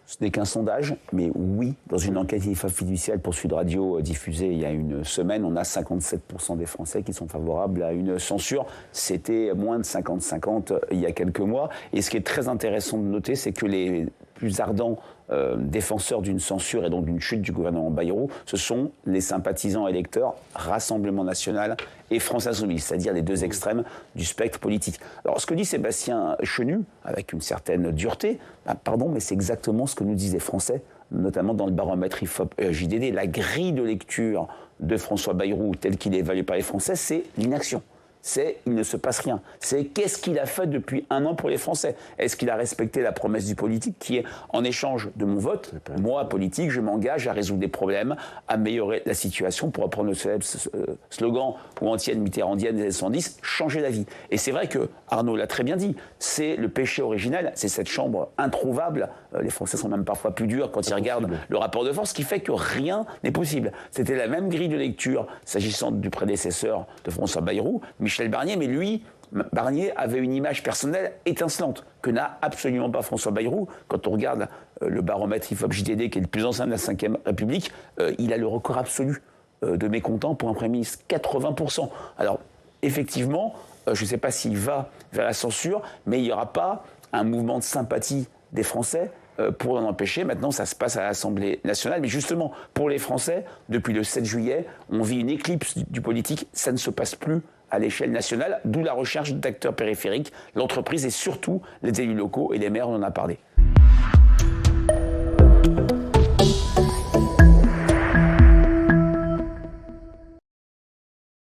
Ce n'est qu'un sondage, mais oui, dans une enquête fiduciaire pour Sud Radio diffusée il y a une semaine, on a 57% des Français qui sont favorables à une censure. C'était moins de 50-50 il y a quelques mois. Et ce qui est très intéressant de noter, c'est que les plus ardents défenseurs d'une censure et donc d'une chute du gouvernement Bayrou, ce sont les sympathisants électeurs Rassemblement National et France Insoumise, c'est-à-dire les deux extrêmes du spectre politique. Alors ce que dit Sébastien Chenu, avec une certaine dureté, pardon, mais c'est exactement ce que nous disent les Français, notamment dans le baromètre IFOP-JDD. La grille de lecture de François Bayrou, tel qu'il est évalué par les Français, c'est l'inaction. C'est il ne se passe rien. C'est qu'est-ce qu'il a fait depuis un an pour les Français. Est-ce qu'il a respecté la promesse du politique qui est en échange de mon vote, moi, politique, je m'engage à résoudre des problèmes, à améliorer la situation, pour reprendre le célèbre slogan ou antienne mitterrandienne des années 70, changer la vie. Et c'est vrai que Arnaud l'a très bien dit, c'est le péché originel, c'est cette chambre introuvable. Les Français sont même parfois plus durs quand ils regardent le rapport de force, ce qui fait que rien n'est possible. C'était la même grille de lecture s'agissant du prédécesseur de François Bayrou, Michel Barnier, mais lui, Barnier avait une image personnelle étincelante que n'a absolument pas François Bayrou. Quand on regarde le baromètre IFOP-JDD, qui est le plus ancien de la Ve République, il a le record absolu de mécontents pour un Premier ministre, 80%. Alors, effectivement, je ne sais pas s'il va vers la censure, mais il n'y aura pas un mouvement de sympathie des Français pour en empêcher. Maintenant, ça se passe à l'Assemblée nationale. Mais justement, pour les Français, depuis le 7 juillet, on vit une éclipse du politique. Ça ne se passe plus à l'échelle nationale, d'où la recherche d'acteurs périphériques, l'entreprise et surtout les élus locaux et les maires, on en a parlé.